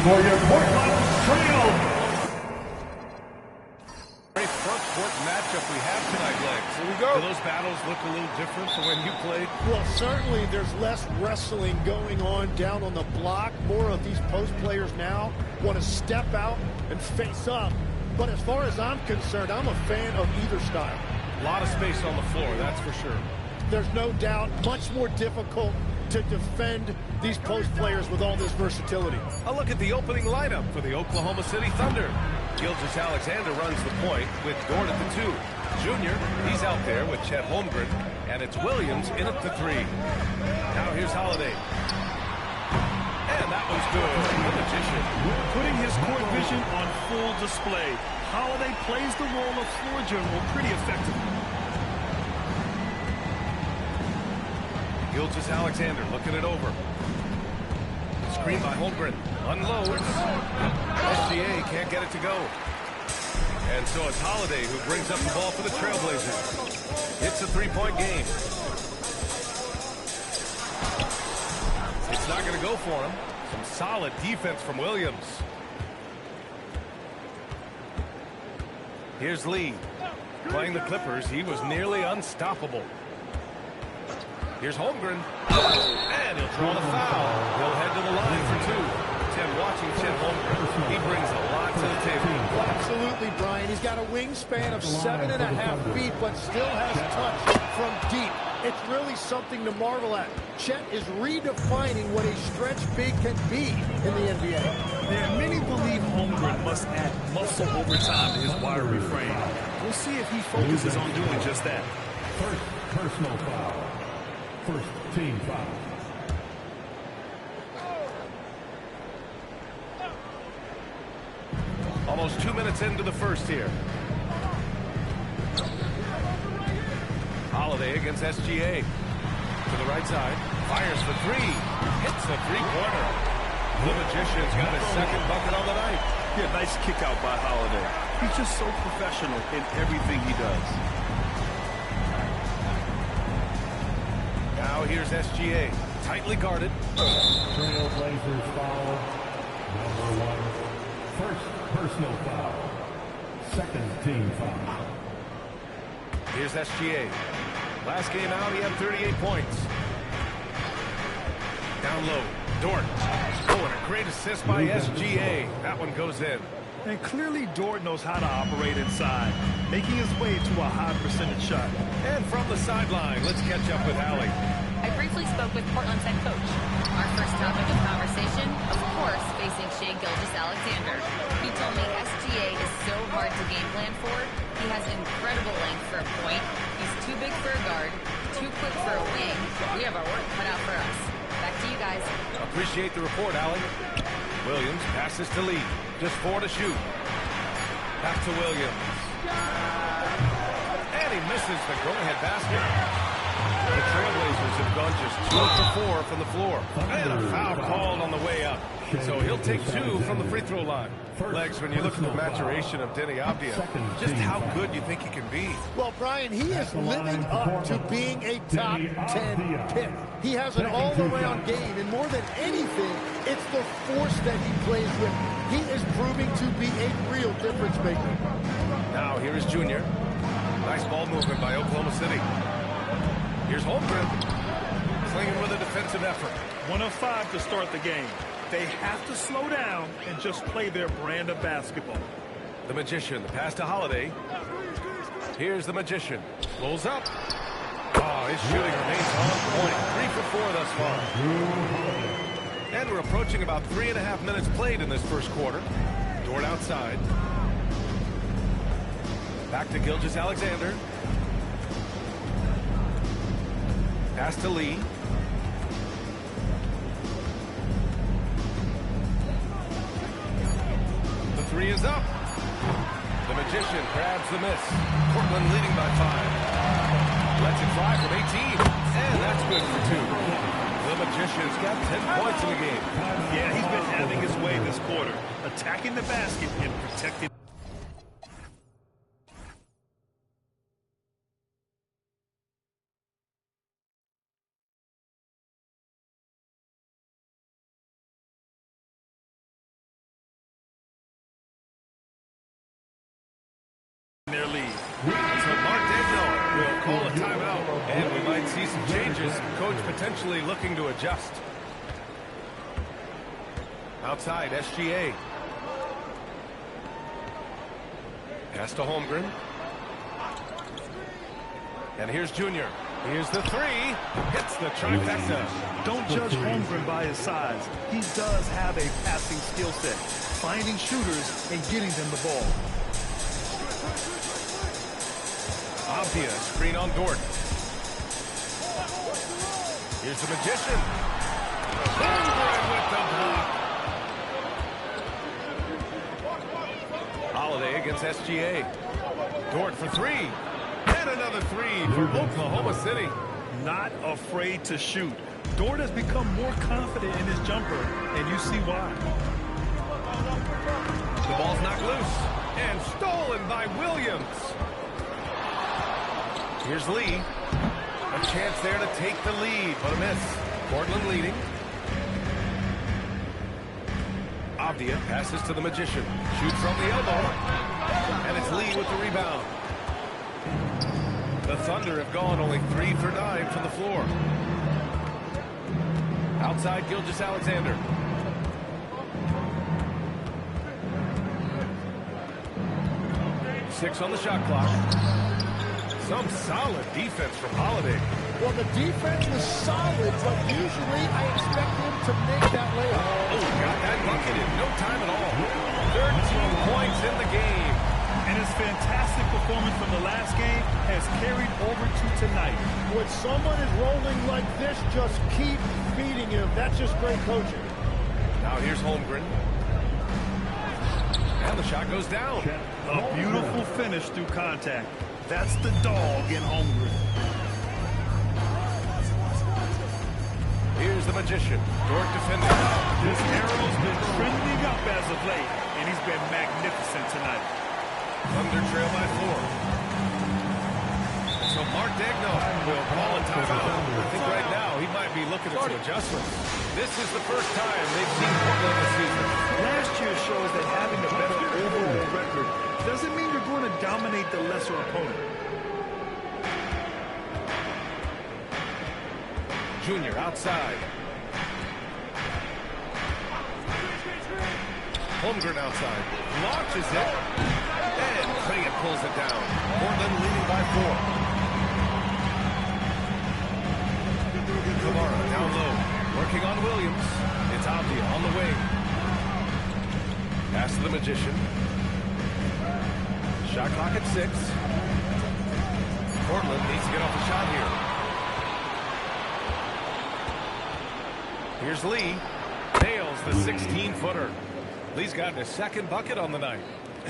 for your Portland Trail. Great front court matchup we have tonight, Legs. Here we go. Do those battles look a little different from when you played? Well, certainly there's less wrestling going on down on the block. More of these post players now want to step out and face up. But as far as I'm concerned, I'm a fan of either style. A lot of space on the floor, that's for sure. There's no doubt much more difficult to defend these post players with all this versatility. A look at the opening lineup for the Oklahoma City Thunder. Gilgeous-Alexander runs the point with Dort at the 2. Junior, he's out there with Chet Holmgren, and it's Williams in at the 3. Now here's Holiday. And that one's good. The Magician. Putting his court vision on full display. Holiday plays the role of floor general pretty effectively. Gilgeous-Alexander looking it over. Screen by Holmgren. Unloads. SGA can't get it to go. And so it's Holiday who brings up the ball for the Trailblazers. It's a three-point game. It's not going to go for him. Some solid defense from Williams. Here's Lee. Playing the Clippers, he was nearly unstoppable. Here's Holmgren. And he'll draw the foul. He'll head to the line for 2. Tim, watching Chet Holmgren, he brings a lot to the table. Well, absolutely, Brian. He's got a wingspan of 7.5 feet, but still has touch from deep. It's really something to marvel at. Chet is redefining what a stretch big can be in the NBA. Yeah, many believe Holmgren must add muscle over time to his wiry frame. We'll see if he focuses on doing just that. First personal foul. First team foul. Almost 2 minutes into the first here. Holiday against SGA. To the right side. Fires for 3. Hits a three-pointer. The Magician's got his second bucket on the night. Yeah, nice kick out by Holiday. He's just so professional in everything he does. Now here's SGA. Tightly guarded. Trailblazers foul. Number 1. First personal foul. Second team foul. Here's SGA. Last game out, he had 38 points. Down low. Dort. Oh, and a great assist by SGA. That one goes in. And clearly Dort knows how to operate inside, making his way to a high percentage shot. And from the sideline, let's catch up with Allie. I briefly spoke with Portland's head coach. Our first topic of conversation, of course, facing Shai Gilgeous-Alexander. He told me SGA is so hard to game plan for. He has incredible length for a point. He's too big for a guard, too quick for a wing. We have our work cut out for us. Back to you guys. Appreciate the report, Allie. Williams passes to Lee. Just 4 to shoot. Back to Williams. And he misses the go-ahead basket. The Trailblazers have gone just 2 for 4 from the floor. And a foul called on the way up. So he'll take 2 from the free throw line. Legs, when you look at the maturation of Denny Avdia, just how good you think he can be. Well, Brian, he is living up to being a top 10 pick. He has an all-around game, and more than anything, it's the force that he plays with. He is proving to be a real difference maker. Now here is Junior. Nice ball movement by Oklahoma City. Here's Holmgren. Slinging with a defensive effort. 1 of 5 to start the game. They have to slow down and just play their brand of basketball. The Magician, the pass to Holiday. Here's the Magician. Pulls up. Oh, his shooting remains on point. 3 for 4 thus far. And we're approaching about 3.5 minutes played in this first quarter. Dort outside. Back to Gilgeous-Alexander. Pass to Lee. The 3 is up. The Magician grabs the miss. Portland leading by 5. Lets it fly from 18. And that's good for 2. The Magician's got 10 points in the game. Yeah, he's been having his way this quarter, attacking the basket and protecting their lead. So Mark Dagno will call a timeout, and we might see some changes. Coach potentially looking to adjust. Outside, SGA. Pass to Holmgren. And here's Junior. Here's the three. Hits the trifecta. Don't judge Holmgren by his size. He does have a passing skill set, finding shooters and getting them the ball. Obvious screen on Dort. Here's the Magician. Holmgren with the block. Holiday against SGA. Dort for three. And another three for Oklahoma City. Not afraid to shoot. Dort has become more confident in his jumper, and you see why. The ball's knocked loose and stolen by Williams. Here's Lee. A chance there to take the lead, but a miss. Portland leading. Avdia passes to the Magician. Shoots from the elbow. And it's Lee with the rebound. The Thunder have gone only 3 for 9 from the floor. Outside, Gilgeous-Alexander. Six on the shot clock. Some solid defense from Holiday. Well, the defense was solid, but usually I expect him to make that layup. Oh, got that bucket in no time at all. 13 points in the game. And his fantastic performance from the last game has carried over to tonight. When someone is rolling like this, just keep feeding him. That's just great coaching. Now here's Holmgren. And the shot goes down. A beautiful finish through contact. That's the dog in Holmgren. Here's the Magician. Dort defending. This arrow's been trending up as of late, and he's been magnificent tonight. Thunder trail by 4. So Mark Dagno will call a timeout. I think right now he might be looking at some adjustments. This is the first time they've seen Portland this season. Last year shows that having a better overall record doesn't mean you're going to dominate the lesser opponent. Junior outside. Holmgren outside. Launches it. And Clayton pulls it down. Portland leading by 4. Kamara down low. Working on Williams. It's Avdia on the wing. Pass to the Magician. Shot clock at 6. Portland needs to get off the shot here. Here's Lee. Nails the 16-footer. Lee's gotten his second bucket on the night.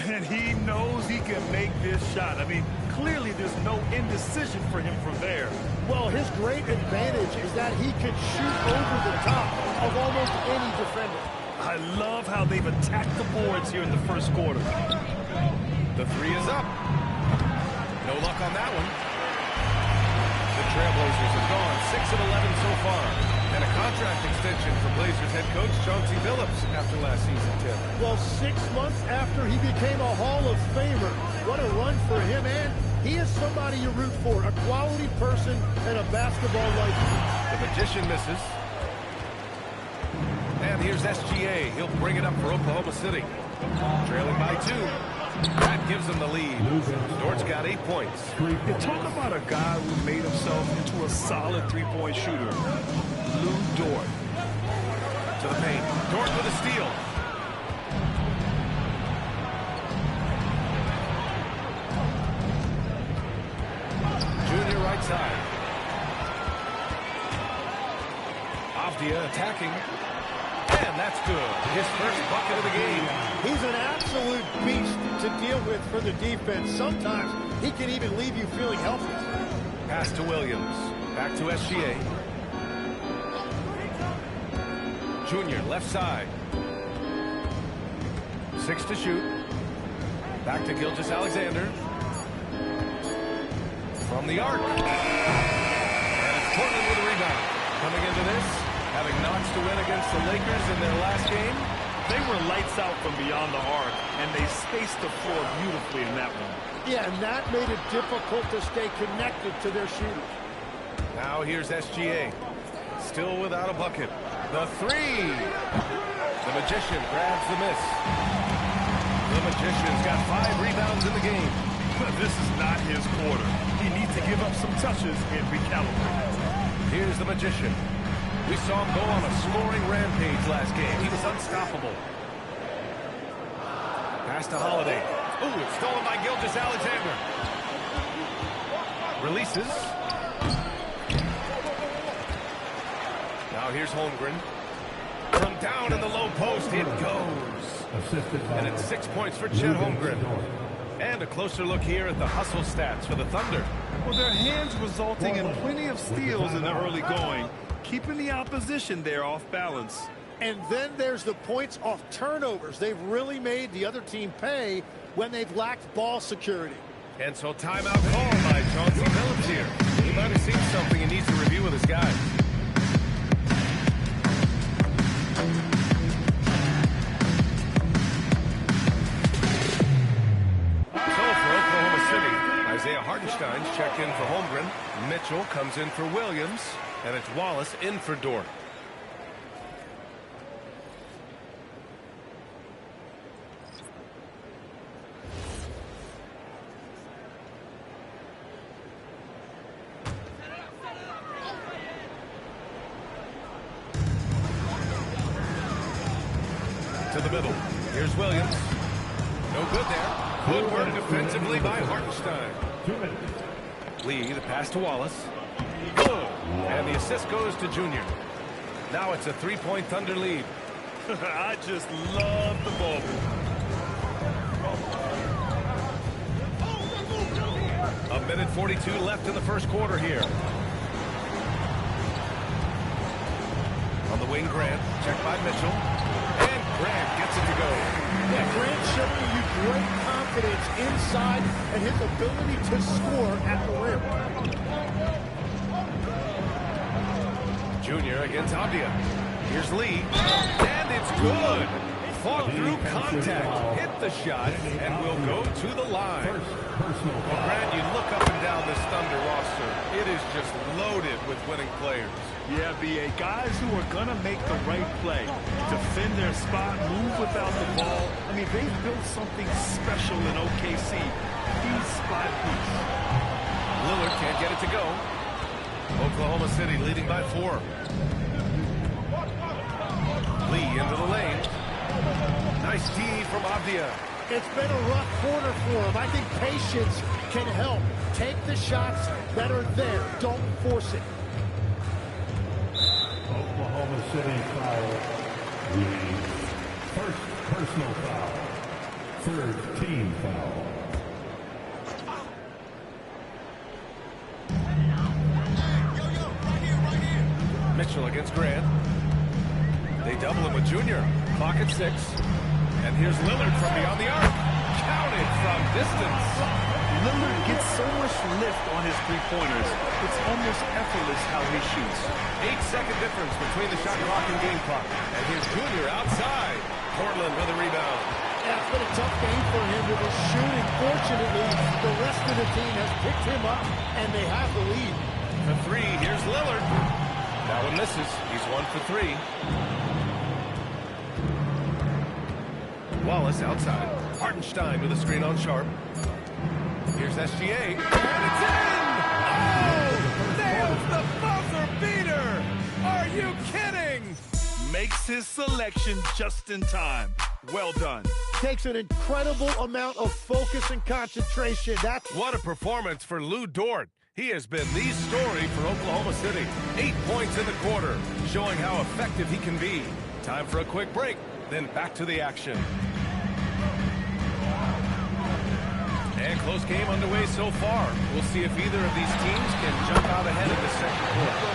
And he knows he can make this shot. I mean, clearly there's no indecision for him from there. Well, his great advantage is that he can shoot over the top of almost any defender. I love how they've attacked the boards here in the first quarter. The three is up. No luck on that one. The Trailblazers have gone 6 of 11 so far. And a contract extension for Blazers head coach Chauncey Billups after last season, Tim. Well, 6 months after he became a Hall of Famer, what a run for him, and he is somebody you root for, a quality person and a basketball lifer. The Magician misses. And here's SGA. He'll bring it up for Oklahoma City. Trailing by 2. That gives them the lead. Dort's got 8 points. You talk about a guy who made himself into a solid three-point shooter. Lou Dort. To the paint. Dort with a steal. Junior right side. Avdia attacking. And that's good. His first bucket of the game. He's an absolute beast to deal with for the defense. Sometimes he can even leave you feeling helpless. Pass to Williams. Back to SGA. Junior left side. 6 to shoot. Back to Gilgeous-Alexander. From the arc. And it's Portland with a rebound. Coming into this, having knocks to win against the Lakers in their last game. They were lights out from beyond the arc, and they spaced the floor beautifully in that one. Yeah, and that made it difficult to stay connected to their shooters. Now here's SGA. Still without a bucket. The three. The Magician grabs the miss. The Magician's got 5 rebounds in the game. This is not his quarter. He needs to give up some touches and recalibrate. Here's the Magician. We saw him go on a scoring rampage last game. He was unstoppable. Pass to Holiday. Ooh, it's stolen by Gilgeous-Alexander. Releases. Now here's Holmgren. From down in the low post, it goes. And it's 6 points for Chet Holmgren. And a closer look here at the hustle stats for the Thunder. Well, their hands resulting in plenty of steals in the early going, keeping the opposition there off balance. And then there's the points off turnovers. They've really made the other team pay when they've lacked ball security. And so timeout called by Chauncey Billups here. He might have seen something he needs to review with his guys. Isaiah Hartenstein's checked in for Holmgren. Mitchell comes in for Williams. And it's Wallace in for Dort. To the middle. Here's Williams. No good there. Good work defensively by Hartenstein. Lee, the pass to Wallace. Good. And the assist goes to Junior. Now it's a 3-point Thunder lead. I just love the ball. A minute 42 left in the first quarter here. On the wing, Grant. Checked by Mitchell. And Grant gets it to go. Yeah, Grant showing you great confidence inside and his ability to score at the rim. Junior against Avdia. Here's Lee. And it's good. Fought through contact. Hit the shot and will go to the line. Well, Grant, you look up and down this Thunder roster. It is just loaded with winning players. Yeah, B.A. Guys who are going to make the right play. Defend their spot, move without the ball. I mean, they've built something special in OKC. These spot beats. Lillard can't get it to go. Oklahoma City leading by 4. Lee into the lane. Nice D from Avdia. It's been a rough quarter for him. I think patience can help. Take the shots that are there. Don't force it. Oklahoma City foul. First personal foul. Third team foul. Mitchell against Grant. They double him with Junior. Clock at 6. And here's Lillard from beyond the arc. Counted from distance. Lillard gets so much lift on his three-pointers. It's almost effortless how he shoots. 8-second difference between the shot clock and game clock. And here's Junior outside. Portland with a rebound. Yeah, it's been a tough game for him with his shooting. Fortunately, the rest of the team has picked him up, and they have the lead. For 3, here's Lillard. That one misses. He's 1 for 3. Wallace outside. Hartenstein with a screen on Sharp. Here's SGA. And it's in! Oh! Nails the buzzer beater! Are you kidding? Makes his selection just in time. Well done. Takes an incredible amount of focus and concentration. That's What a performance for Lou Dort. He has been the story for Oklahoma City. 8 points in the quarter, showing how effective he can be. Time for a quick break, then back to the action. And close game underway so far. We'll see if either of these teams can jump out ahead in the second quarter.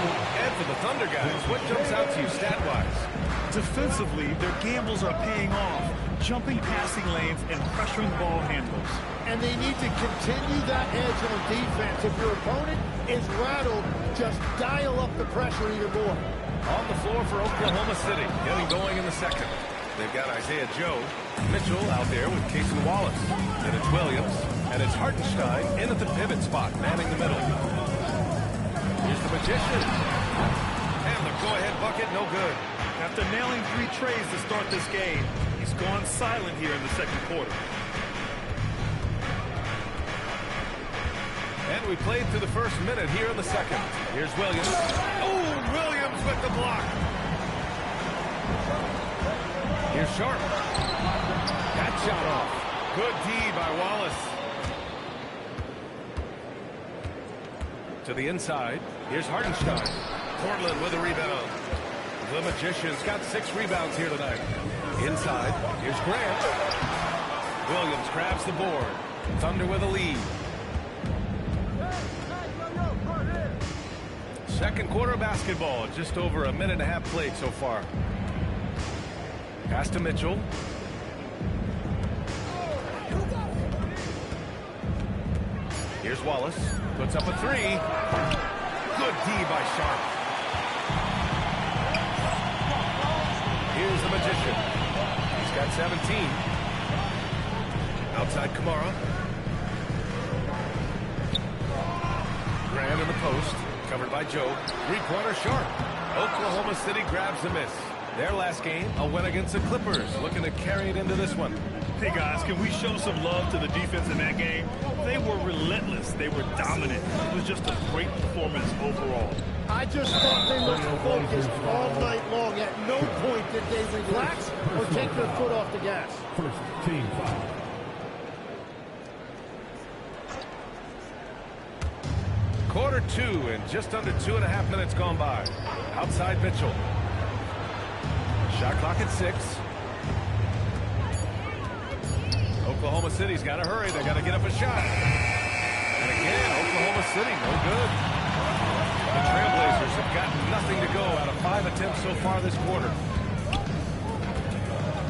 And for the Thunder guys, what jumps out to you stat-wise? Defensively, their gambles are paying off, jumping passing lanes and pressuring ball handlers. and they need to continue that edge on defense. If your opponent is rattled, just dial up the pressure even more. On the floor for Oklahoma City, getting going in the second. They've got Isaiah Joe. Mitchell out there with Casey Wallace. And it's Williams. And it's Hartenstein in at the pivot spot, manning the middle. Here's the Magician. And the go-ahead bucket, no good. After nailing 3 trays to start this game, he's gone silent here in the second quarter. And we played through the first minute here in the second. Here's Williams. Oh, Williams with the block. Here's Sharp. That shot off. Good D by Wallace. To the inside. Here's Hartenstein. Portland with a rebound. The Magician's got 6 rebounds here tonight. Inside. Here's Grant. Williams grabs the board. Thunder with a lead. Second quarter basketball. Just over a minute and a half played so far. Pass to Mitchell. Here's Wallace. Puts up a 3. Good D by Sharp. Here's the Magician. He's got 17. Outside Kamara. Grant in the post. Covered by Joe. 3-pointer Sharp. Oklahoma City grabs the miss. Their last game, a win against the Clippers. Looking to carry it into this one. Hey, guys, can we show some love to the defense in that game? They were relentless. They were dominant. It was just a great performance overall. I just thought they looked focused all night long. At no point did they relax or take their foot off the gas. First team foul. Quarter 2 and just under 2.5 minutes gone by. Outside Mitchell. Shot clock at 6. Oklahoma City's got to hurry. They got to get up a shot. And again, Oklahoma City, no good. The Trailblazers have got nothing to go out of 5 attempts so far this quarter.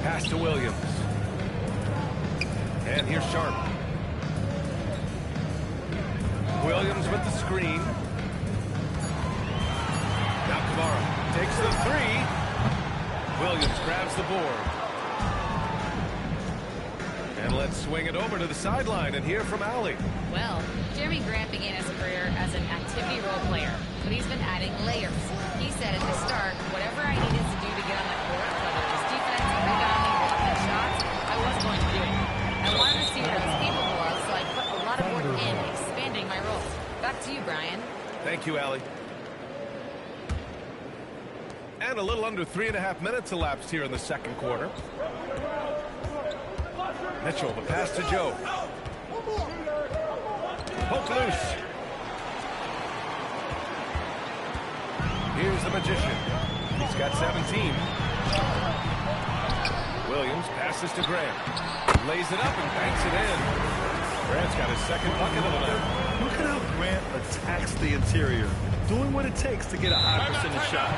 Pass to Williams. And here's Sharp. Williams with the screen. Now Kamara takes the 3. Williams grabs the board. And let's swing it over to the sideline and hear from Allie. Well, Jeremy Grant began his career as an activity role player, but he's been adding layers. He said at the start, whatever I needed to do to get on the court, whether it was defense, rebounding, blocking shots, I was going to do it. I wanted to see what I was capable of, so I put a lot of work in expanding my roles. Back to you, Brian. Thank you, Allie. And a little under 3.5 minutes elapsed here in the second quarter. Mitchell, the pass to Joe. Poke loose. Here's the Magician. He's got 17. Williams passes to Grant. Lays it up and banks it in. Grant's got his second bucket of the night. Look at how Grant attacks the interior, doing what it takes to get a high percentage shot.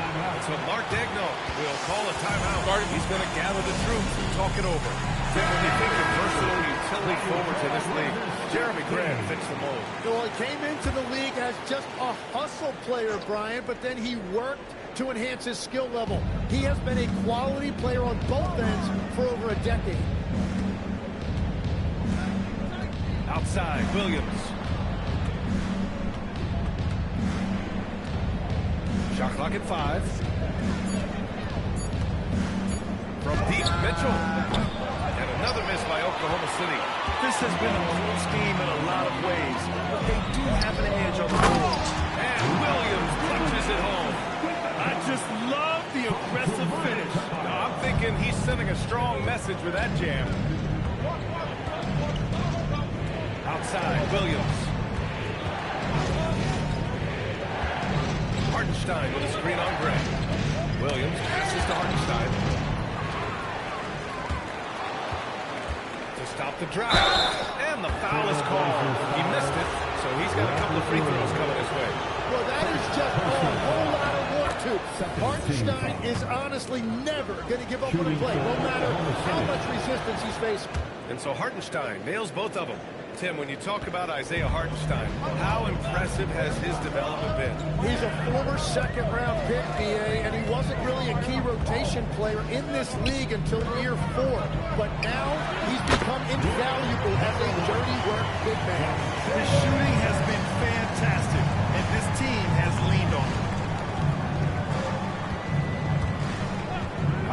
So Mark Degno will call a timeout. He's going to gather the troops and talk it over. Tim, when you think of versatile utility forwards in this league, Jeremy Grant fits the mold. Well, he came into the league as just a hustle player, Brian, but then he worked to enhance his skill level. He has been a quality player on both ends for over a decade. Outside, Williams. Shot clock at 5. From deep, Mitchell. And another miss by Oklahoma City. This has been a close game in a lot of ways, but they do have an edge on the board. And Williams punches it home. I just love the aggressive finish. I'm thinking he's sending a strong message with that jam. Outside, Williams. Hartenstein with a screen on Grant. Williams passes to Hartenstein. To stop the drive. And the foul is called. He missed it, so he's got a couple of free throws coming his way. Well, that is just a whole lot of work, too. Hartenstein is honestly never going to give up on a play, no matter how much resistance he's facing. And so Hartenstein nails both of them. Tim, when you talk about Isaiah Hartenstein, how impressive has his development been? He's a former second-round pick, BA, and he wasn't really a key rotation player in this league until year 4. But now he's become invaluable as a dirty work big man. His shooting has been fantastic, and this team has leaned on him.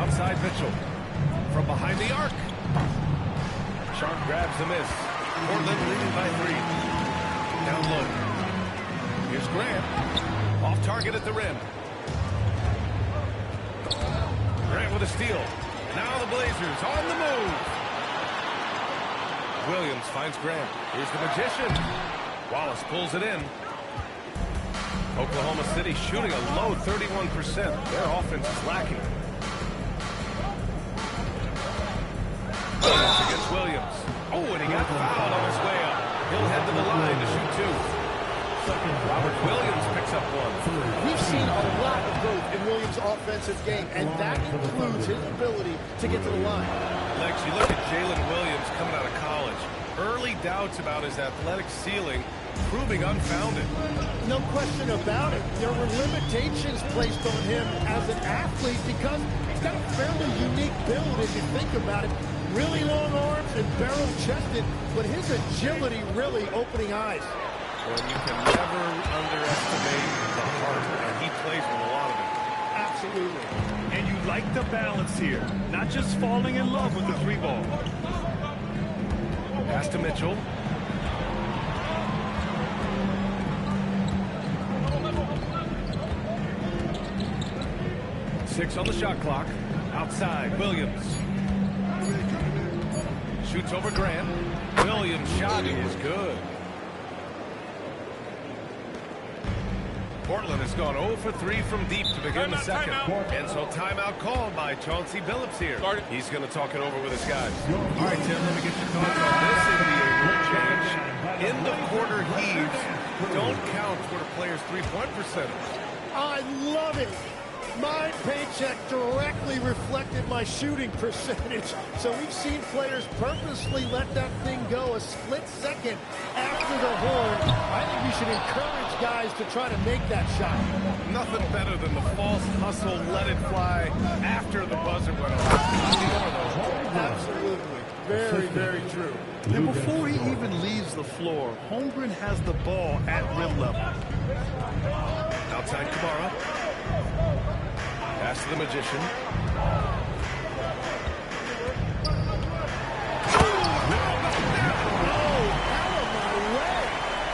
Outside Mitchell. From behind the arc. Sharp grabs the miss. Portland leading by 3. Down low. Here's Grant. Off target at the rim. Grant with a steal. Now the Blazers on the move. Williams finds Grant. Here's the magician. Wallace pulls it in. Oklahoma City shooting a low 31%. Their offense is lacking. Against Williams. Oh, and he got fouled on his way up. He'll head to the line to shoot 2. Robert Williams picks up 1. We've seen a lot of growth in Williams' offensive game, and that includes his ability to get to the line. Lex, you look at Jalen Williams coming out of college. Early doubts about his athletic ceiling proving unfounded. No question about it. There were limitations placed on him as an athlete because he's got a fairly unique build if you think about it. Really long arms and barrel-chested, but his agility really opening eyes. Well, you can never underestimate the heart, and he plays with a lot of it. Absolutely. And you like the balance here, not just falling in love with the 3-ball. Pass to Mitchell. Six on the shot clock. Outside, Williams. Shoots over Grant. Williams' shot is good. Portland has gone 0 for 3 from deep to begin the second. And so timeout called by Chauncey Billups here. He's going to talk it over with his guys. All right, Tim, let me get your thoughts on this NBA rule change. In the quarter heaves, don't count toward a player's three-point percentage. I love it. My paycheck directly reflected my shooting percentage. So we've seen players purposely let that thing go a split second after the horn. I think we should encourage guys to try to make that shot. Nothing better than the false hustle, let it fly after the buzzer went off. Absolutely. Very, very true. And before he even leaves the floor, Holmgren has the ball at rim level. Outside Kamara. Pass to the magician.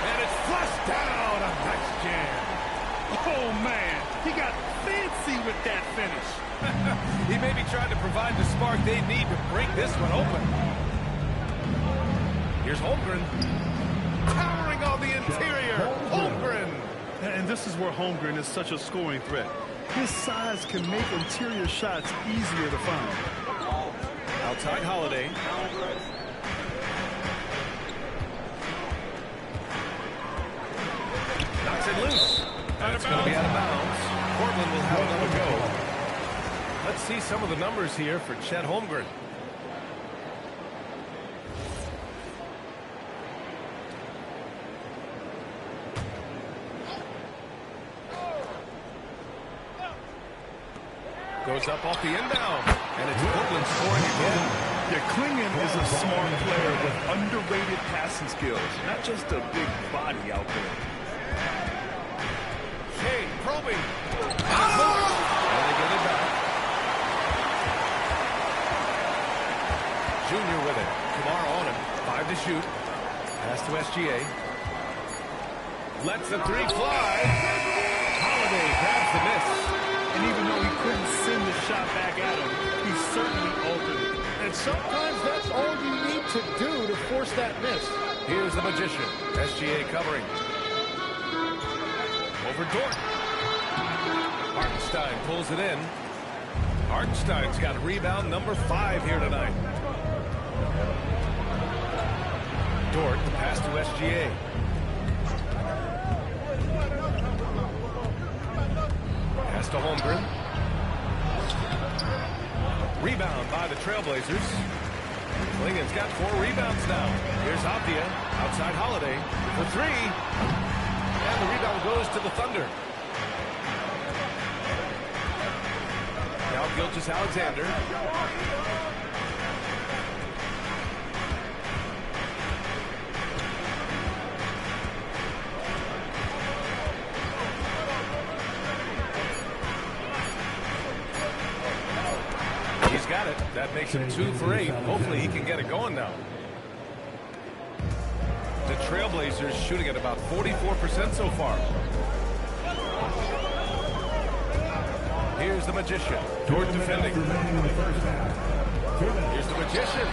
And it's flushed down. A nice jam. Oh, man. He got fancy with that finish. He may be trying to provide the spark they need to break this one open. Here's Holmgren. Towering on the interior. Holmgren. And this is where Holmgren is such a scoring threat. His size can make interior shots easier to find. Outside Holiday. Knocks it loose. And it's going to be out of bounds. Portland will have another go. Let's see some of the numbers here for Chet Holmgren. Goes up off the inbound, and it's Portland scoring again. Yeah, Klingon is a smart player with underrated passing skills, not just a big body out there. Shea probing. And they get it back. Junior with it. Kamara on him. 5 to shoot. Pass to SGA. Lets the 3 fly. Holiday grabs the miss. And even though he couldn't send the shot back at him, he certainly altered it. And sometimes that's all you need to do to force that miss. Here's the magician. SGA covering. Over Dort. Hartenstein pulls it in. Hartenstein's got rebound number 5 here tonight. Dort, the pass to SGA. Pass to Holmgren. Rebound by the Trailblazers. Klingen's got 4 rebounds now. Here's Avdia, outside Holiday for 3. And the rebound goes to the Thunder. Now Gilgeous Alexander. He's got it. That makes him 2 for 8. Hopefully he can get it going now. The Trailblazers shooting at about 44% so far. Here's the Magician. Dort defending. Here's the Magician.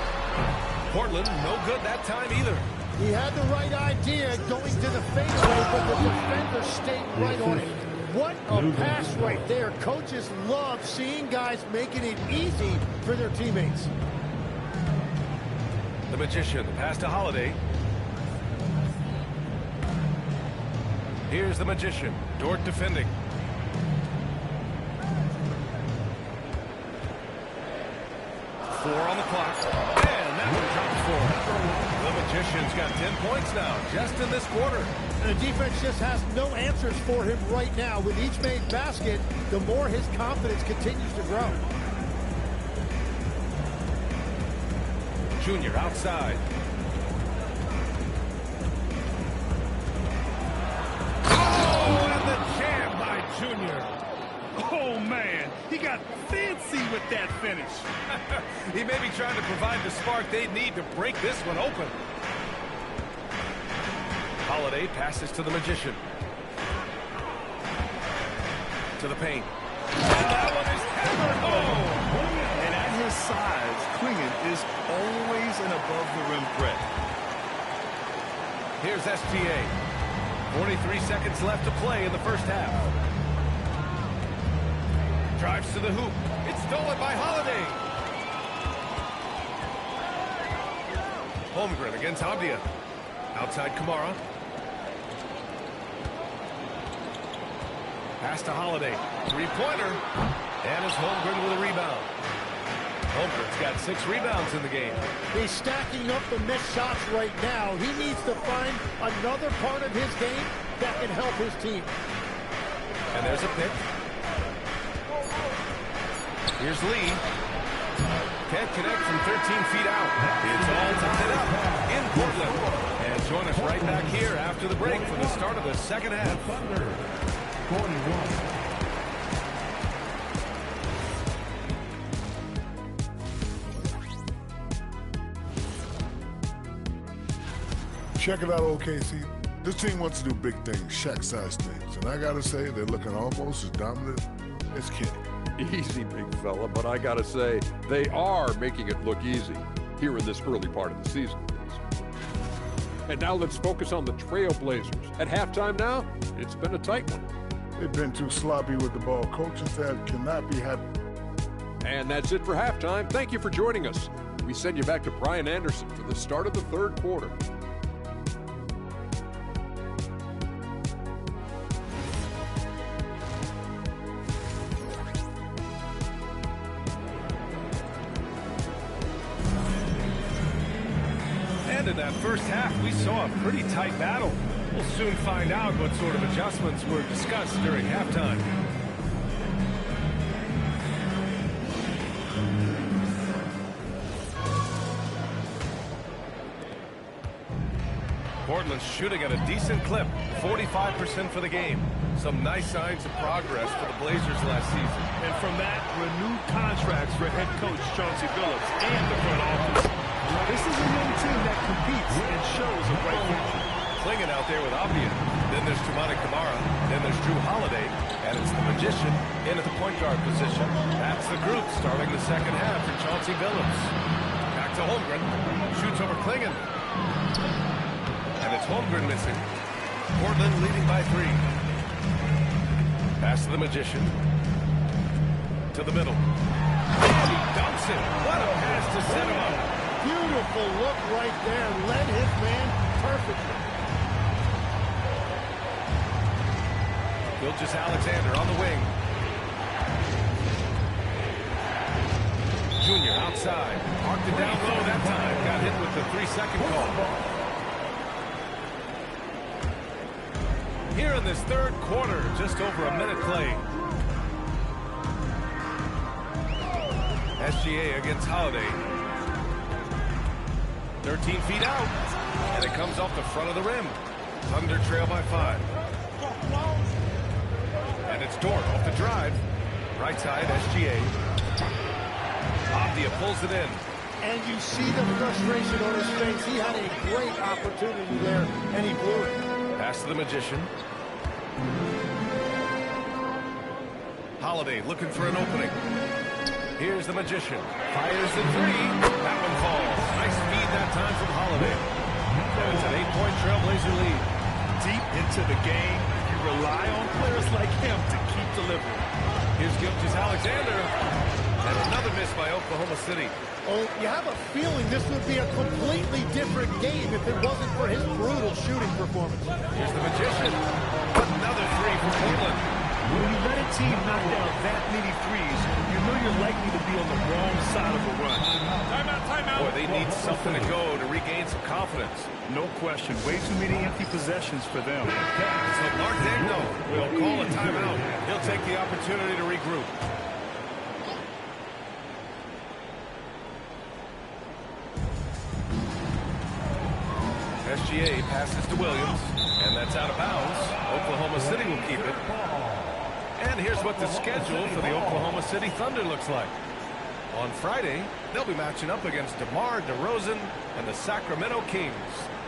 Portland, no good that time either. He had the right idea going to the fadeaway, but the defender stayed right on it. What a pass right there. Coaches love seeing guys making it easy for their teammates. The Magician, pass to Holiday. Here's the Magician. Dort defending. Four on the clock. And that one drops for him. The Magician's got 10 points now, just in this quarter. And the defense just has no answers for him right now. With each made basket, the more his confidence continues to grow. Junior outside. Oh, and the jam by Junior. Oh, man, he got fancy with that finish. He may be trying to provide the spark they need to break this one open. Holiday passes to the Magician. To the paint. And that one is hammered home. And at his size, Klingen is always an above-the-rim threat. Here's SGA. 43 seconds left to play in the first half. Drives to the hoop. It's stolen by Holiday. Holmgren against Avdia. Outside Kamara. Pass to Holiday. Three-pointer. And it's Holmgren with a rebound. Holmgren's got 6 rebounds in the game. He's stacking up the missed shots right now. He needs to find another part of his game that can help his team. And there's a pick. Here's Lee. Can't connect from 13 feet out. It's all tied up in Portland. And join us right back here after the break for the start of the second half. Thunder, 41. Check it out, OKC. This team wants to do big things, Shaq-sized things. And I got to say, they're looking almost as dominant as Kenny. Easy, big fella, but I gotta say, they are making it look easy here in this early part of the season. And now let's focus on the Trailblazers. At halftime now, it's been a tight one. They've been too sloppy with the ball. Coaching staff cannot be happy. And that's it for halftime. Thank you for joining us. We send you back to Brian Anderson for the start of the third quarter. In that first half, we saw a pretty tight battle. We'll soon find out what sort of adjustments were discussed during halftime. Portland's shooting at a decent clip, 45% for the game. Some nice signs of progress for the Blazers last season. And from that, renewed contracts for head coach Chauncey Billups and the front office. This is a young team that competes and shows a bright future. Klingen out there with Avdia. Then there's Toumani Kamara. Then there's Drew Holiday. And it's the Magician in at the point guard position. That's the group starting the second half for Chauncey Billups. Back to Holmgren. Shoots over Klingen. And it's Holmgren missing. Portland leading by 3. Pass to the Magician. To the middle. And he dumps it. What a pass to set him up. Beautiful look right there. Led his man perfectly. Gilgeous Alexander on the wing. Junior outside. Marked it down low that time. Got hit with the 3-second call. Here in this third quarter, just over a minute played. SGA against Holiday. 13 feet out. And it comes off the front of the rim. Thunder trail by 5. And it's Dort off the drive. Right side, SGA. Abdia pulls it in. And you see the frustration on his face. He had a great opportunity there, and he blew it. Pass to the Magician. Holiday looking for an opening. Here's the Magician. Fires the 3. That one falls. Nice speed that time from Holiday. And it's an 8-point Trailblazer lead. Deep into the game, you rely on players like him to keep delivering. Here's Gilgeous-Alexander. And another miss by Oklahoma City. Oh, you have a feeling this would be a completely different game if it wasn't for his brutal shooting performance. Here's the Magician. Another 3 from Portland. When you let a team knock down that many threes, you know you're likely to be on the wrong side of a run. Timeout, timeout. Boy, they need something to go to regain some confidence. No question. Way too many empty possessions for them. So Mark Dagno will call a timeout. He'll take the opportunity to regroup. SGA passes to Williams, and that's out of bounds. Oklahoma City will keep it. And here's what the schedule for the Oklahoma City Thunder looks like. On Friday, they'll be matching up against DeMar DeRozan and the Sacramento Kings.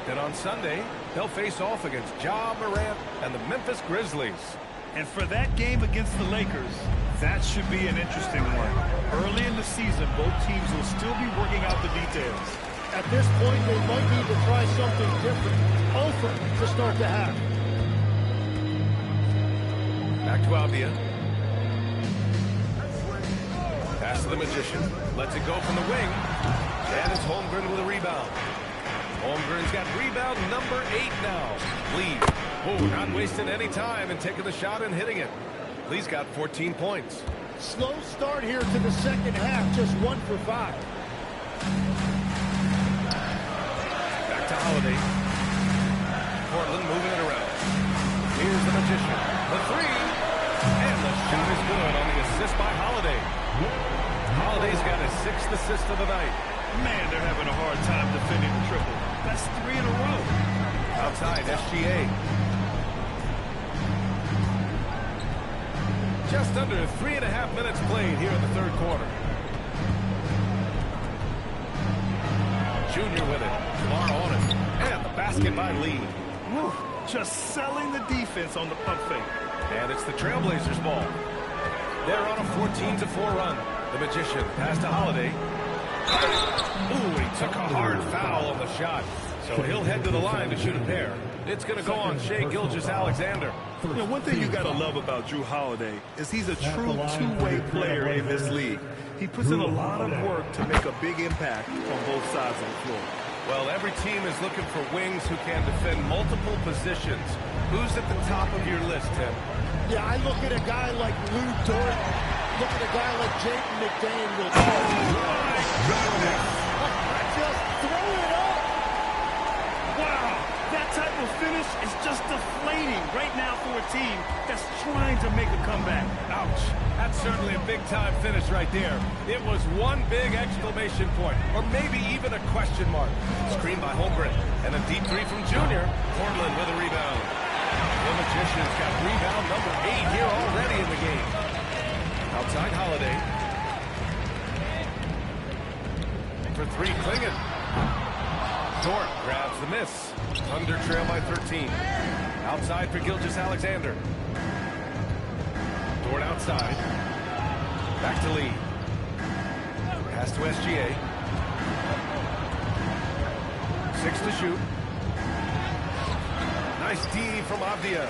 Then on Sunday, they'll face off against Ja Morant and the Memphis Grizzlies. And for that game against the Lakers, that should be an interesting one. Early in the season, both teams will still be working out the details. At this point, they might need to try something different. Open to start the half. Back to Abdia. Pass to the Magician. Lets it go from the wing. And it's Holmgren with a rebound. Holmgren's got rebound number 8 now. Lee. Oh, not wasting any time and taking the shot and hitting it. Lee's got 14 points. Slow start here to the second half. Just 1 for 5. Back to Holiday. Portland moving it around. Here's the Magician. The 3. And the shot is good on the assist by Holiday. Holiday's got his 6th assist of the night. Man, they're having a hard time defending the triple. That's 3 in a row. Outside, SGA. Just under 3.5 minutes played here in the third quarter. Junior with it. Lamar on it. And the basket by Lee. Woo, just selling the defense on the pump fake. And it's the Trailblazers' ball. They're on a 14-4 run. The Magician pass to Holiday. Ooh, he took a hard foul on the shot. So he'll head to the line to shoot a pair. It's going to go on Shai Gilgeous-Alexander. You know, one thing you got to love about Jrue Holiday is he's a true two-way player in this league. He puts in a lot of work to make a big impact on both sides of the floor. Well, every team is looking for wings who can defend multiple positions. Who's at the top of your list, Tim? Yeah, I look at a guy like Lou Dort. Look at a guy like Jaden McDaniels. Oh, my goodness! Just throw it up! Wow, that type of finish is just deflating right now for a team that's trying to make a comeback. Ouch. That's certainly a big-time finish right there. It was one big exclamation point, or maybe even a question mark. Screen by Holmgren, and a deep 3 from Junior. Portland with a rebound. The Magician's got rebound number 8 here already in the game. Outside Holiday. For 3, Klingon. Dort grabs the miss. Thunder trail by 13. Outside for Gilgeous-Alexander. Dort outside. Back to Lee. Pass to SGA. 6 to shoot. Nice D from Abdia.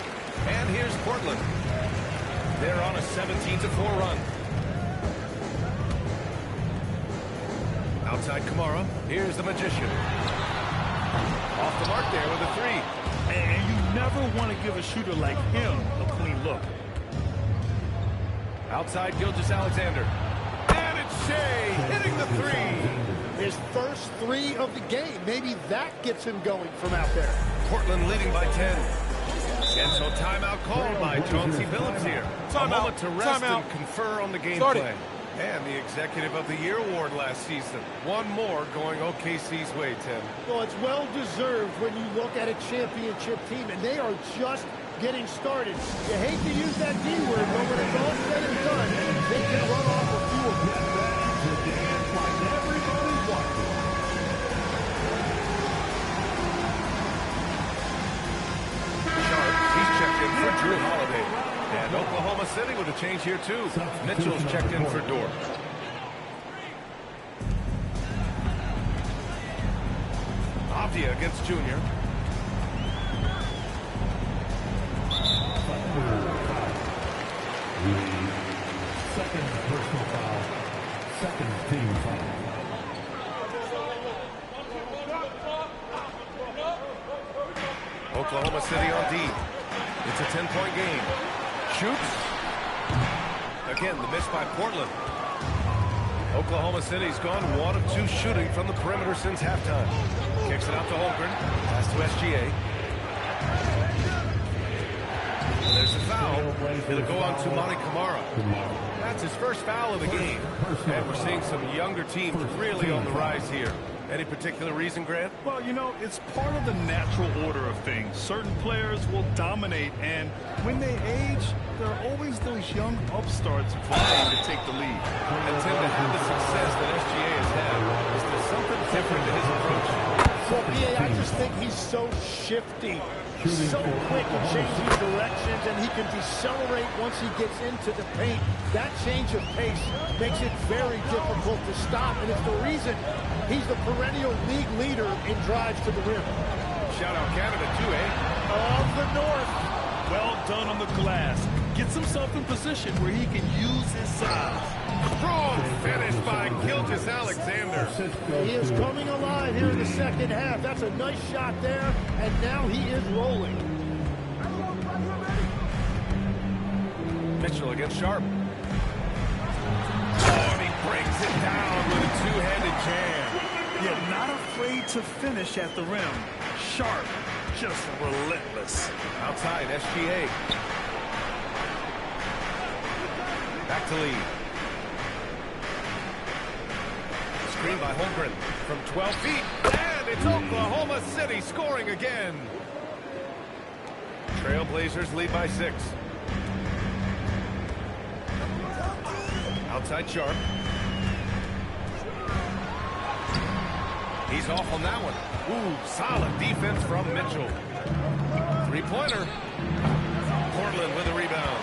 And here's Portland. They're on a 17-4 run. Outside Kamara. Here's the Magician. Off the mark there with a 3. And you never want to give a shooter like him a clean look. Outside Gilgeous-Alexander. And it's Shea hitting the three. His first three of the game. Maybe that gets him going from out there. Portland leading by 10. And so timeout called by Chauncey Billups here. A moment to rest and confer on the gameplay. And the Executive of the Year award last season. One more going OKC's way, Tim. Well, it's well-deserved when you look at a championship team, and they are just getting started. You hate to use that D word, but when it's all said and done, they can run off a few of them. He's checked in for Drew Holiday. And Oklahoma City with a change here, too. Mitchell's checked in for Dort. Avdia against Junior. Second personal foul. Second team foul. Oklahoma City on D. It's a 10-point game. Shoots. Again, the miss by Portland. Oklahoma City's gone 1 of 2 shooting from the perimeter since halftime. Kicks it out to Holmgren. Pass to SGA. And there's a foul. It'll go on to Monty Kamara. That's his first foul of the game. And we're seeing some younger teams really on the rise here. Any particular reason, Grant? Well, you know, it's part of the natural order of things. Certain players will dominate, and when they age, there are always those young upstarts vying to take the lead. And Tim, to have the success that SGA has had, is there something different to his approach? Well, BA, I just think he's so shifty. So quick in changing directions, and he can decelerate once he gets into the paint. That change of pace makes it very difficult to stop, and it's the reason he's the perennial league leader in drives to the rim. Shout out Canada, too, eh? Of the North. Well done on the glass. Gets himself in position where he can use his size. Strong finish by Gilgeous-Alexander. He is coming alive here in the second half. That's a nice shot there, and now he is rolling. Mitchell against Sharp. Oh, and he breaks it down with a two-handed jam. Yeah, not afraid to finish at the rim. Sharp, just relentless. Outside, SGA. Back to Lee. Screen by Holmgren from 12 feet. And it's Oklahoma City scoring again. Trailblazers lead by 6. Outside Sharp. He's off on that one. Ooh, solid defense from Mitchell. Three-pointer. Portland with a rebound.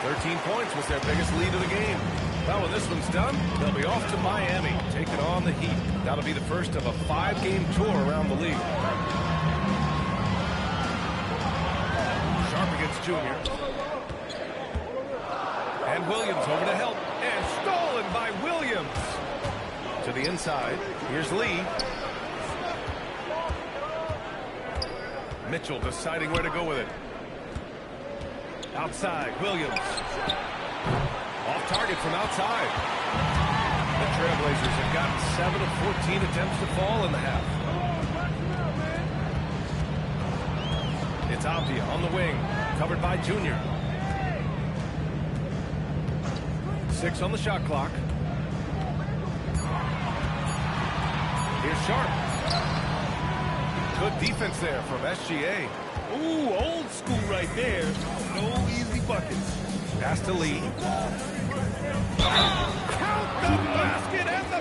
13 points was their biggest lead of the game. Well, when this one's done, they'll be off to Miami, taking on the Heat. That'll be the first of a 5-game tour around the league. Sharp against Junior. And Williams over to help. And stolen by Williams. To the inside. Here's Lee. Mitchell deciding where to go with it. Outside, Williams. Off target from outside. The Trailblazers have gotten 7 of 14 attempts to fall in the half. It's Avdia on the wing, covered by Junior. 6 on the shot clock. Here's Sharp. Good defense there from SGA. Ooh, old school right there. No easy buckets. Pass to Lee. Count the basket and the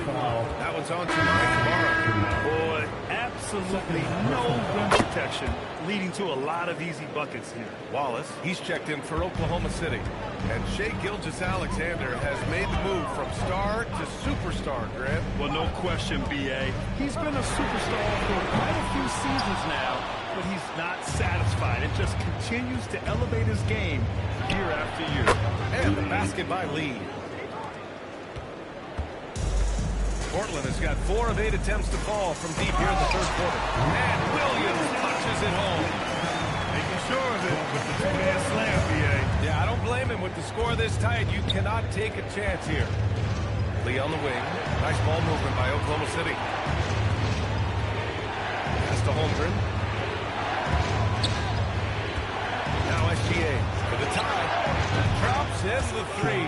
foul. That one's on to Kamara. Boy, absolutely no rim protection, leading to a lot of easy buckets here. Wallace, he's checked in for Oklahoma City. And Shai Gilgeous-Alexander has made the move from star to superstar, Grant. Well, no question, B.A. He's been a superstar for quite a few seasons now, but he's not satisfied and just continues to elevate his game year after year. And the basket by Lee. Portland has got 4 of 8 attempts to fall from deep here in the third quarter. And Williams punches it home. Making sure of it with the two-hand slam, B.A. Yeah, I don't blame blame him with the score this tight. You cannot take a chance here. Lee on the wing. Nice ball movement by Oklahoma City. Pass to Holmgren. Now SGA for the tie. Drops in the three.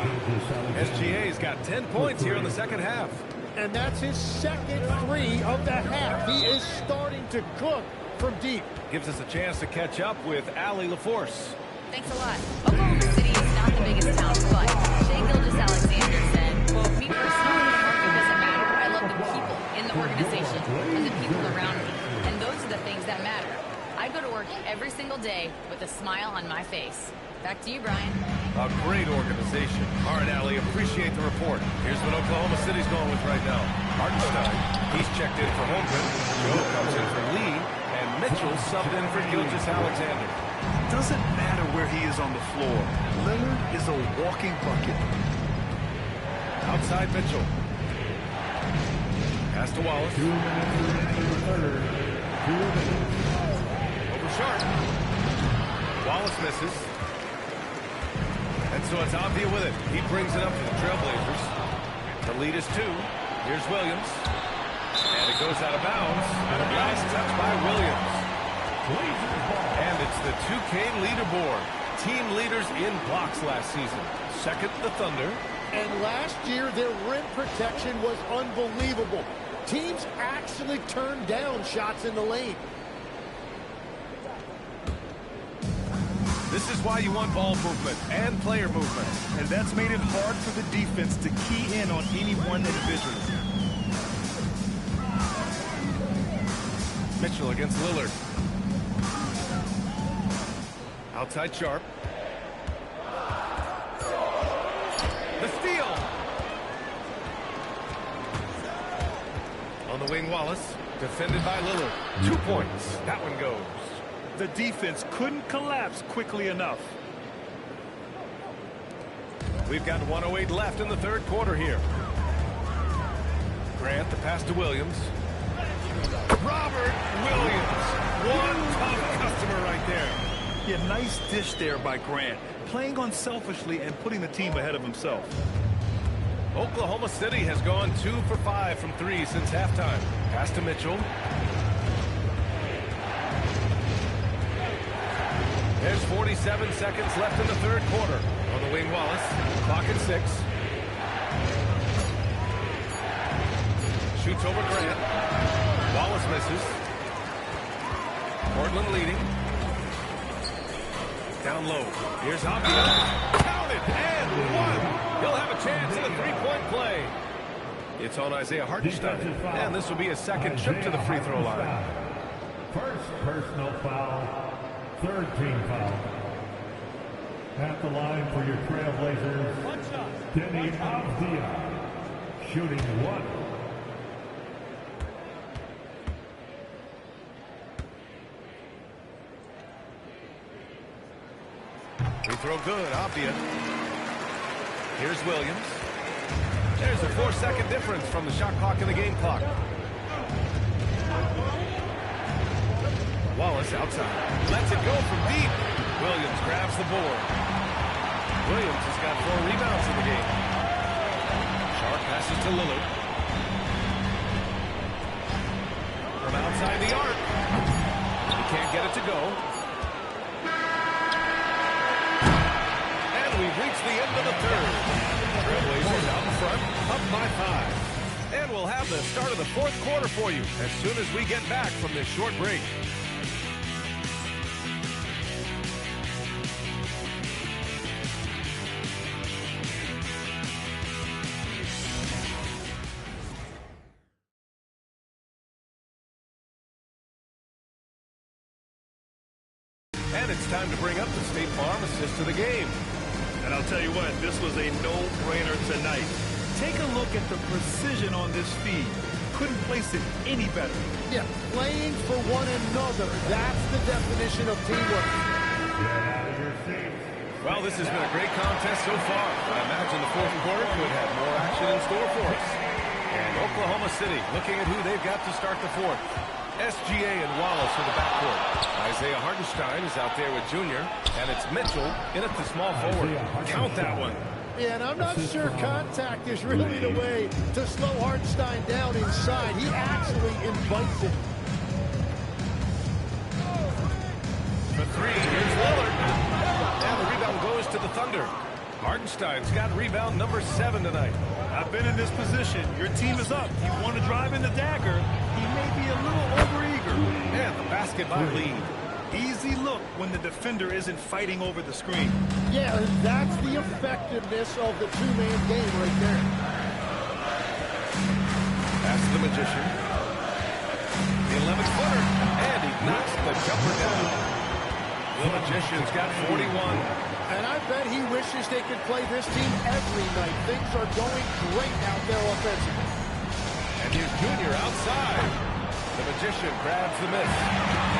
SGA's got 10 points here in the second half. And that's his second three of the half. He is starting to cook from deep. Gives us a chance to catch up with Allie LaForce. Thanks a lot. Oklahoma City is not the biggest town, but Shea Gilgeous-Alexander said, quote, me personally, the market doesn't matter. I love the people in the organization and the people around me. And those are the things that matter. I go to work every single day with a smile on my face. Back to you, Brian. A great organization. All right, Allie, appreciate the report. Here's what Oklahoma City's going with right now. Hartenstein, he's checked in for Holmgren. Joe comes in for Lee. And Mitchell subbed in for Gilgeous-Alexander. Doesn't matter where he is on the floor. Lillard is a walking bucket. Outside Mitchell. Pass to Wallace. 2 minutes remaining in the third. 2 minutes. Over Sharp. Wallace misses. And so it's Avdia with it. He brings it up to the Trailblazers. The lead is 2. Here's Williams. And it goes out of bounds. And a nice touch by Williams. And it's the 2K leaderboard. Team leaders in blocks last season. Second, the Thunder. And last year, their rim protection was unbelievable. Teams actually turned down shots in the lane. This is why you want ball movement and player movement. And that's made it hard for the defense to key in on any one individual. Mitchell against Lillard. Outside Sharp. The steal. On the wing, Wallace. Defended by Lillard. 2 points. That one goes. The defense couldn't collapse quickly enough. We've got 1:08 left in the third quarter here. Grant, the pass to Williams. Robert Williams. One tough customer right there. Yeah, nice dish there by Grant. Playing unselfishly and putting the team ahead of himself. Oklahoma City has gone 2 for 5 from 3 since halftime. Pass to Mitchell. There's 47 seconds left in the third quarter. On the wing, Wallace. Clock at 6. Shoots over Grant. Wallace misses. Portland leading. Down low. Here's Avdia. Counted and one. He'll have a chance in a three-point play. It's on Isaiah Hartenstein. And this will be his second trip to the free throw line. First personal foul. Third team foul. At the line for your Trailblazers, Denny Avdia, shooting 1. Free throw good, Avdia. Here's Williams. There's a 4-second difference from the shot clock and the game clock. Wallace outside. Lets it go from deep. Williams grabs the board. Williams has got 4 rebounds in the game. Sharp passes to Lillard. From outside the arc. He can't get it to go. And we've reached the end of the third. Trailblazers out in front, up by 5. And we'll have the start of the fourth quarter for you as soon as we get back from this short break. And it's time to bring up the State Farm assist to the game. And I'll tell you what, this was a no-brainer tonight. Take a look at the precision on this feed. Couldn't place it any better. Yeah, playing for one another. That's the definition of teamwork. Get out of your seats. Well, this has been a great contest so far. I imagine the fourth quarter could have more action in store for us. And Oklahoma City looking at who they've got to start the fourth. SGA and Wallace in the backcourt. Isaiah Hartenstein is out there with Junior, and it's Mitchell in at the small forward. Count that one. Yeah, and I'm not sure contact is really the way to slow Hartenstein down inside. He actually invites it. For three, here's Lillard. And the rebound goes to the Thunder. Hartenstein's got rebound number 7 tonight. I've been in this position. Your team is up. You want to drive in the dagger. He may be a little overeager. And the basketball lead. Easy look when the defender isn't fighting over the screen. Yeah, that's the effectiveness of the two-man game right there. Pass to the Magician. The 11-footer. And he knocks the jumper down. The Magician's got 41. And I bet he wishes they could play this team every night. Things are going great out there offensively. And here's Junior outside. The Magician grabs the miss.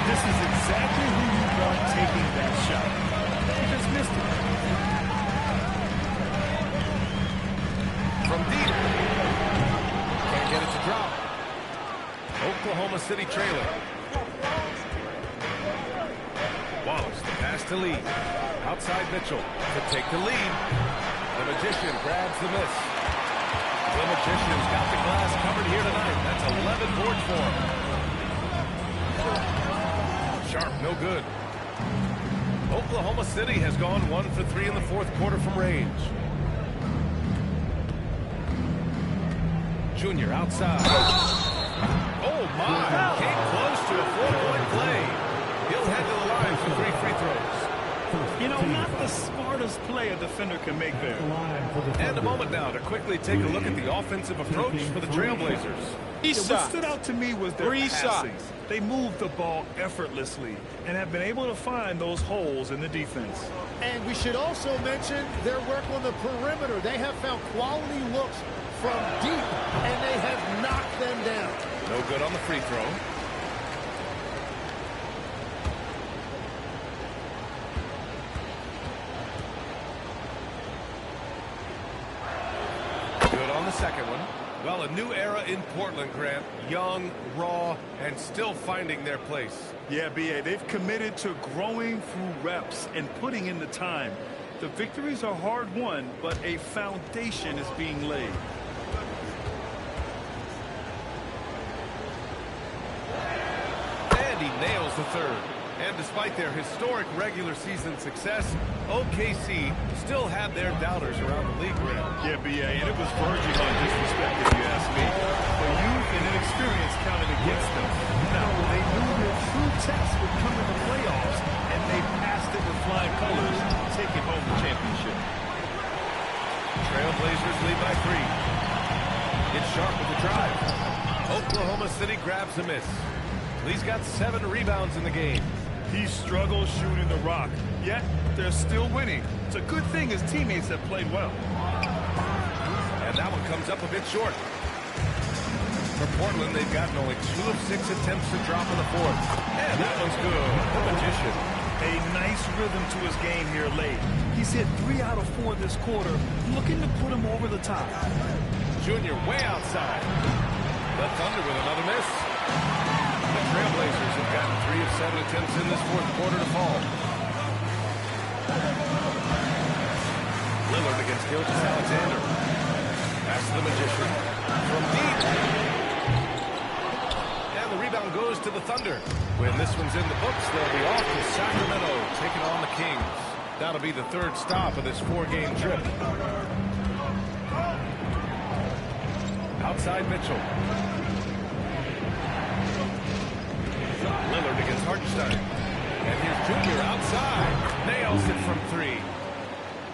This is exactly who you want taking that shot. He just missed it. From deep. Can't get it to drop. Oklahoma City trailing. Wallace, the pass to Lee. Outside Mitchell to take the lead. The Magician grabs the miss. The Magician's got the glass covered here tonight. That's 11 boards for him. Sharp, no good. Oklahoma City has gone 1 for 3 in the fourth quarter from range. Junior outside. Oh, my. Came close to a 4-point play. He'll head to the line for 3 free throws. You know, not the smartest play a defender can make there. And a moment now to quickly take a look at the offensive approach for the Trailblazers. What stood out to me was their passing. They moved the ball effortlessly and have been able to find those holes in the defense. And we should also mention their work on the perimeter. They have found quality looks from deep, and they have knocked them down. No good on the free throw. Good on the second one. Well, a new era in Portland, Grant. Young, raw, and still finding their place. Yeah, B.A., they've committed to growing through reps and putting in the time. The victories are hard-won, but a foundation is being laid. And he nails the third. And despite their historic regular season success, OKC still had their doubters around the league, Grant. Yeah, B.A., and it was verging on disrespect, if you ask me. The youth and inexperience counted against them. Now, they knew their true test would come in the playoffs, and they passed it with flying colors, taking home the championship. Trailblazers lead by 3. It's Sharp with the drive. Oklahoma City grabs a miss. Lee's got 7 rebounds in the game. He struggles shooting the rock, yet they're still winning. It's a good thing his teammates have played well. And that one comes up a bit short. For Portland, they've gotten only 2 of 6 attempts to drop in the fourth. And that one's good. The Magician. A nice rhythm to his game here late. He's hit 3 out of 4 this quarter, looking to put him over the top. Junior way outside. The Thunder with another miss. The Trailblazers have gotten 3 of 7 attempts in this fourth quarter to fall. Lillard against Gilgeous Alexander. Pass to the Magician. From deep. And the rebound goes to the Thunder. When this one's in the books, they'll be off to Sacramento, taking on the Kings. That'll be the 3rd stop of this 4-game trip. Outside Mitchell. Lillard against Hartenstein. And here's Junior outside. Nails it from 3.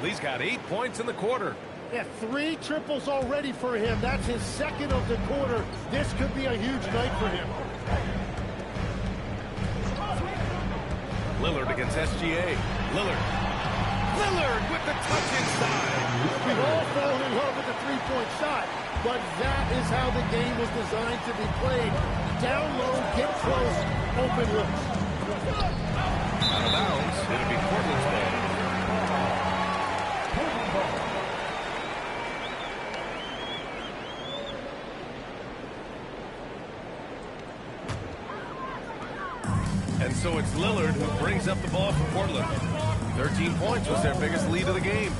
Lee's got 8 points in the quarter. Yeah, 3 triples already for him. That's his 2nd of the quarter. This could be a huge night for him. Lillard against SGA. Lillard with the touch inside. We've all fallen in love with the three-point shot, but that is how the game was designed to be played. Down low, get close, open looks. Out of bounds. It'll be Portland's ball. And so it's Lillard who brings up the ball for Portland. 13 points was their biggest lead of the game.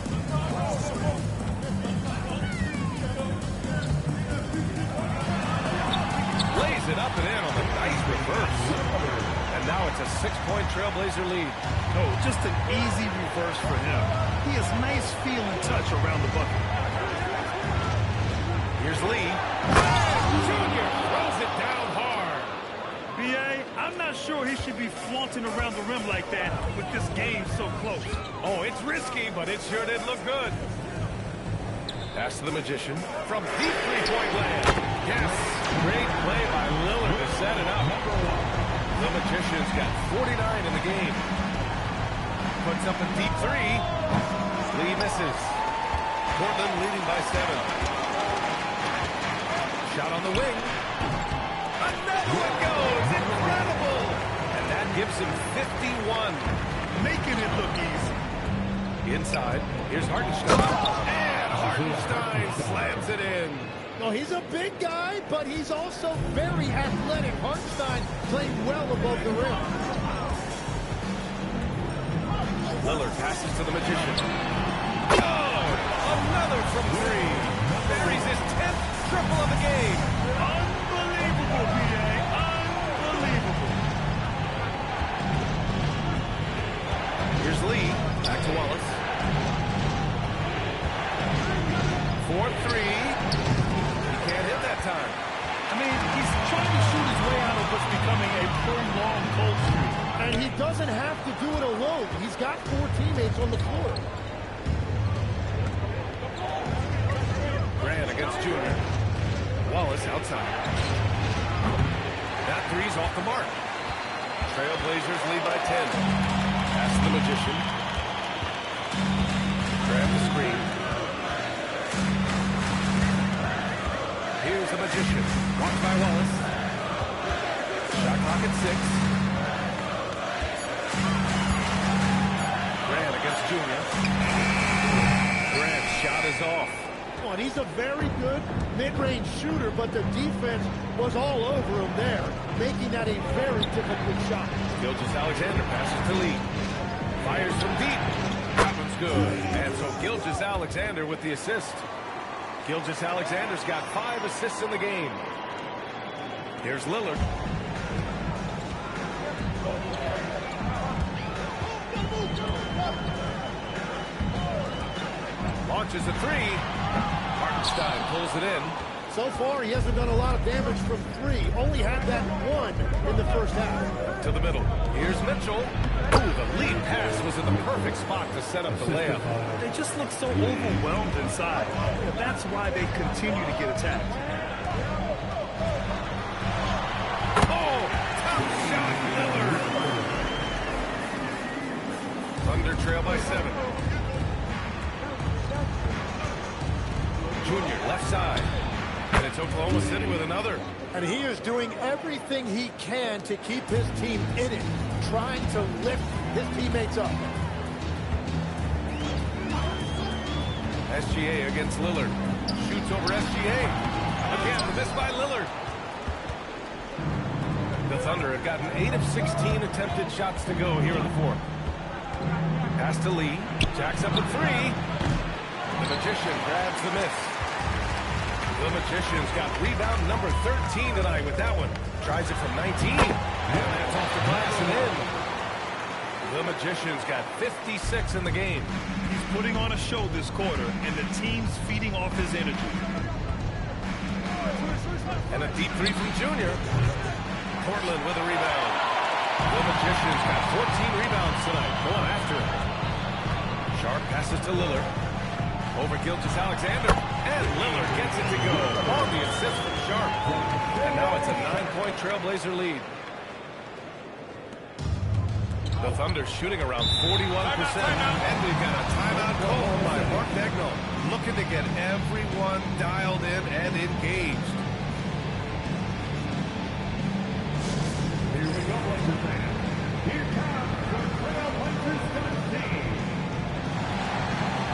Lays it up and in on the nice reverse. And now it's a 6-point Trailblazer lead. Oh, just an easy reverse for him. He has nice feel and touch around the bucket. Here's Lee. Junior throws it down hard. B.A., I'm not sure he should be flaunting around the rim like that with this game so close. Oh, it's risky, but it sure did look good. Pass to the Magician from deep three-point land. Yes, great play by Lillard to set it up. The Magician's got 49 in the game. Puts up a deep three. Lee misses. Portland leading by 7. Shot on the wing. Another one goes. Incredible. And that gives him 51. Making it look easy. Inside. Here's Hartenstein. And Hartenstein slams it in. No, he's a big guy, but he's also very athletic. Hartenstein played well above the rim. Lillard passes to the Magician. Oh, another from three. Buries his 10th triple of the game. Unbelievable, B.A. Unbelievable. Here's Lee. Back to Wallace. 4-3. He can't hit that time. I mean, he's trying to shoot his way out of what's becoming a prolonged cold streak. And he doesn't have to do it alone. He's got 4 teammates on the floor. Grant against Junior. Wallace outside. That three's off the mark. Trailblazers lead by 10. Pass the Magician. Grab the screen. Here's the Magician. Walked by Wallace. Shot clock at 6. Grant against Junior. Grant's shot is off. And he's a very good mid-range shooter, but the defense was all over him there, making that a very difficult shot. Gilgeous-Alexander passes to Lee. Fires from deep. That one's good. And so Gilgeous-Alexander with the assist. Gilgeous-Alexander's got 5 assists in the game. Here's Lillard. Launches a three. Hartenstein pulls it in. So far, he hasn't done a lot of damage from 3. Only had that 1 in the first half. To the middle. Here's Mitchell. Ooh, the lead pass was in the perfect spot to set up the layup. They just look so overwhelmed inside. That's why they continue to get attacked. Oh, top shot, Lillard. Thunder trail by 7. Junior, left side. And it's Oklahoma City with another. And he is doing everything he can to keep his team in it, trying to lift his teammates up. SGA against Lillard. Shoots over SGA. Again, the miss by Lillard. The Thunder have gotten 8 of 16 attempted shots to go here in the 4th. Pass to Lee. Jacks up a 3. The Magician grabs the miss. The Magician's got rebound number 13 tonight with that one. Tries it from 19. And that's off the glass and in. The Magician's got 56 in the game. He's putting on a show this quarter, and the team's feeding off his energy. And a deep 3 from Junior. Portland with a rebound. The Magician's got 14 rebounds tonight. Going after it. Sharp passes to Lillard. Over Gilgeous-Alexander. And Lillard gets it to go. On the assist from Sharp. And now it's a 9-point Trailblazer lead. The Thunder shooting around 41%. And we've got a timeout called by Mark Dagnall. Looking to get everyone dialed in and engaged. Here we go, Lakers fans. Here comes the Trailblazers Dynasty.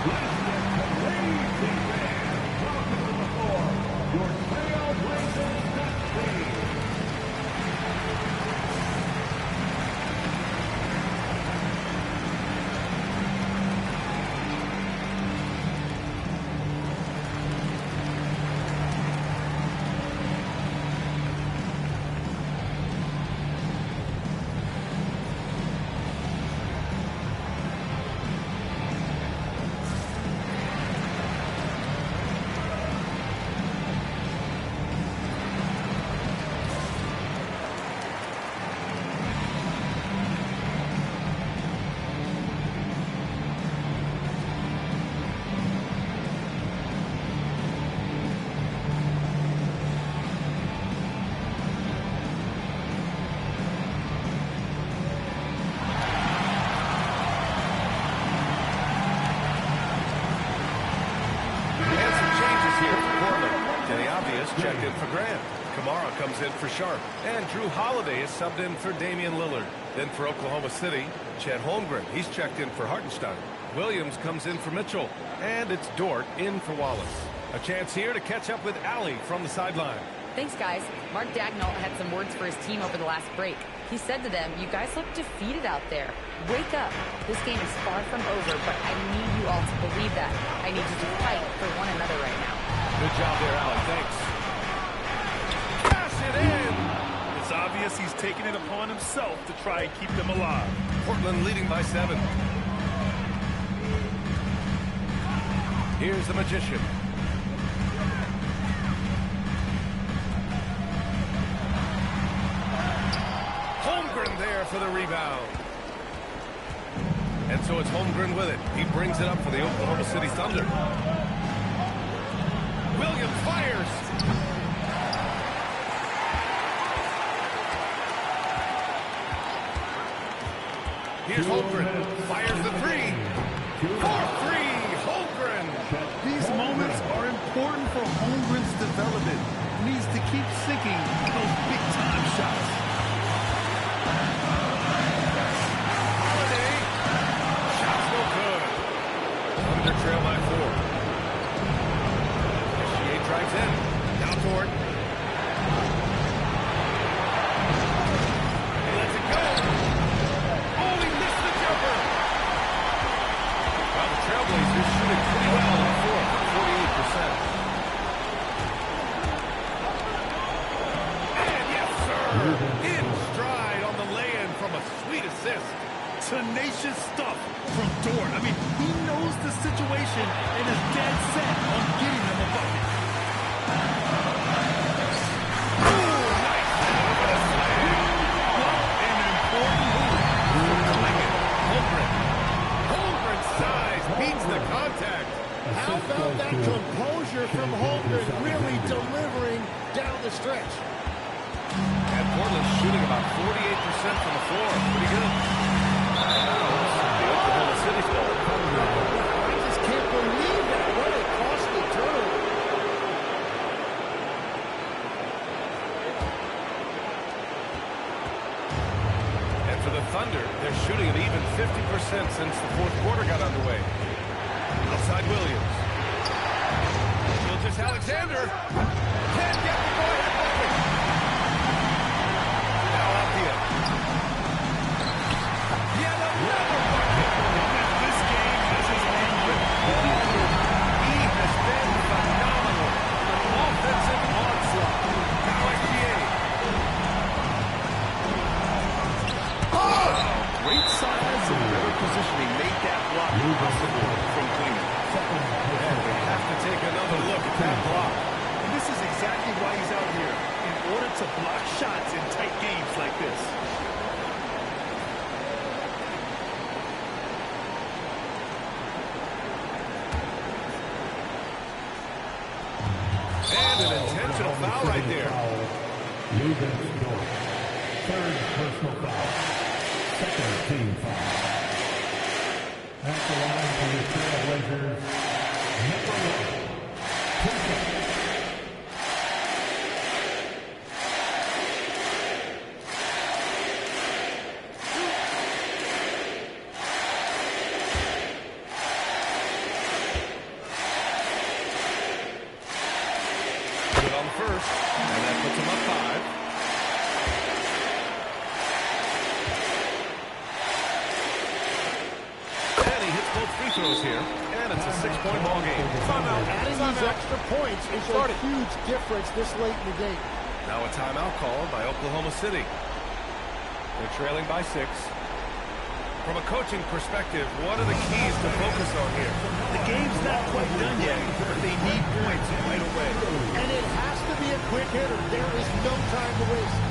Let's get crazy, fans. Welcome to the floor, your Trailblazers Dynasty. Davis checked in for Grant. Kamara comes in for Sharp. And Drew Holiday is subbed in for Damian Lillard. Then for Oklahoma City, Chet Holmgren. He's checked in for Hartenstein. Williams comes in for Mitchell. And it's Dort in for Wallace. A chance here to catch up with Allie from the sideline. Thanks, guys. Mark Dagnall had some words for his team over the last break. He said to them, "You guys look defeated out there. Wake up. This game is far from over, but I need you all to believe that. I need you to fight for one another right now." Good job there, Allie. Thanks. Pass it in. It's obvious he's taking it upon himself to try and keep them alive. Portland leading by 7. Here's the Magician. Holmgren there for the rebound. And so it's Holmgren with it. He brings it up for the Oklahoma City Thunder. Williams fires. Here's Holmgren. Fires the 3. 4-3. Holmgren. These moments are important for Holmgren's development. He needs to keep sinking those big-time shots. Holiday. Shot's no good. Thunder trail by 4. SGA drives in. Now toward. He lets it go. Oh, he missed the jumper. Well, the Trailblazers shooting pretty well on 48%. And yes, sir. In stride on the lay-in from a sweet assist. Tenacious stuff from Dort. I mean, he knows the situation and is dead set on getting them a bucket. Ooh, nice. What an important move for Clingan. Holmgren's size beats the contact. How about that composure from Holmgren, really delivering down the stretch? And Portland's shooting about 48% from the floor. Pretty good. The Oklahoma City's ball. I just can't believe that. What a costly turnover. And for the Thunder, they're shooting an even 50% since the fourth quarter got underway. Outside Williams. Gilgeous-Alexander can't get the go-ahead bucket. Now Althea. Yet another bucket. This game has his name written. He has been phenomenal. An offensive onslaught. Now SGA. Great size and better positioning made that block possible from Clingan. And we have to take another look at that block. And this is exactly why he's out here, in order to block shots in tight games like this. And an intentional foul right there. Third personal foul. Second team foul. At the line for the Trailblazers, number 1, Tuca. Good on the first, and that puts him up 5. And he hits both free throws here, and it's a 6-point ball game. Adding these extra points is a huge difference this late in the game. Now a timeout called by Oklahoma City. They're trailing by 6. From a coaching perspective, what are the keys to focus on here? The game's not quite done yet, but they need points right away. And it has to be a quick hitter. There is no time to waste.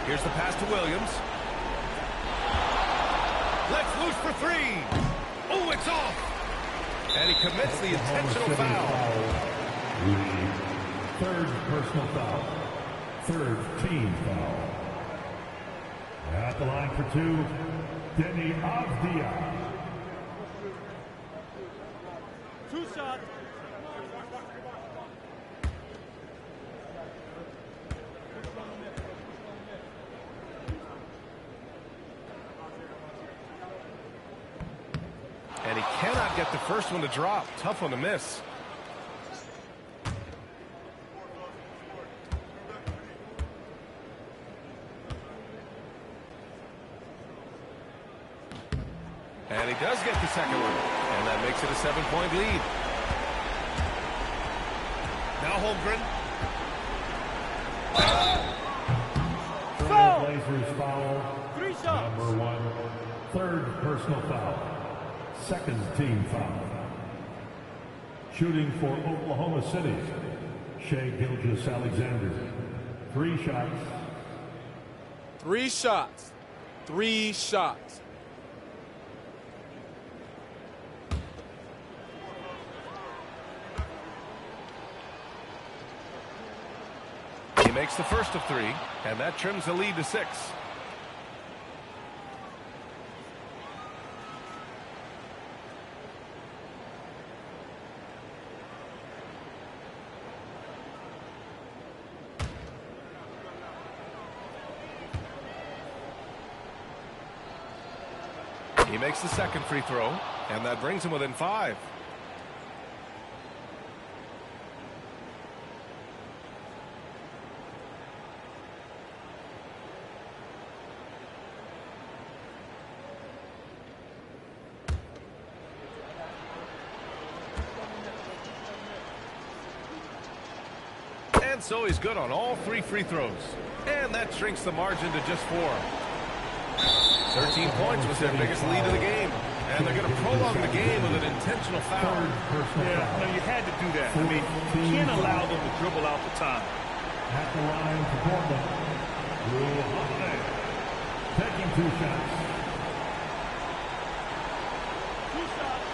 Here's the pass to Williams. Let's loose for three. Oh, it's off. And he commits the intentional foul. Third personal foul. Third team foul. At the line for two, Denny Avdia. Two shots. And he cannot get the first one to drop. Tough one to miss. And he does get the second one. And that makes it a 7-point lead. Now Holmgren. Blazers foul. 3 shots. Number 1. Third personal foul. Second team foul. Shooting for Oklahoma City, Shai Gilgeous-Alexander. 3 shots. 3 shots. 3 shots. He makes the first of 3, and that trims the lead to 6. He makes the second free throw, and that brings him within 5. And so he's good on all 3 free throws. And that shrinks the margin to just 4. 13 points was their biggest lead of the game. And they're going to prolong the game with an intentional foul. Yeah, no, you had to do that. I mean, you can't allow them to dribble out the time. At the line for Portland, Drew Holiday. Taking 2 shots. 2 shots.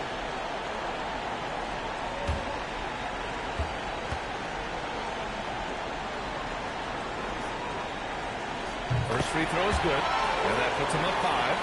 First free throw is good, and that puts him up 5.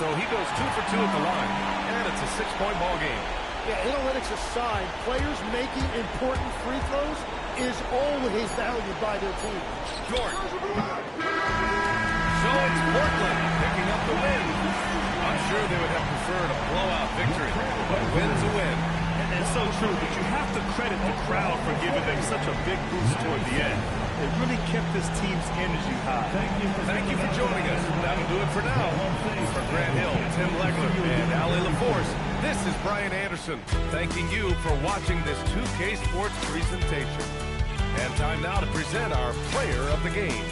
So he goes 2 for 2 at the line, and it's a 6-point ball game. Yeah, analytics aside, players making important free throws is always valued by their team. Short. So it's Portland picking up the win. I'm sure they would have preferred a blowout victory, but a win's a win. And that's so true, but you have to credit the crowd for giving them such a big boost toward the end. It really kept this team's energy high. Thank you for joining us. That'll do it for now. For Grant Hill, Tim Legler, and Ali LaForce, this is Brian Anderson, thanking you for watching this 2K Sports presentation. And time now to present our player of the game.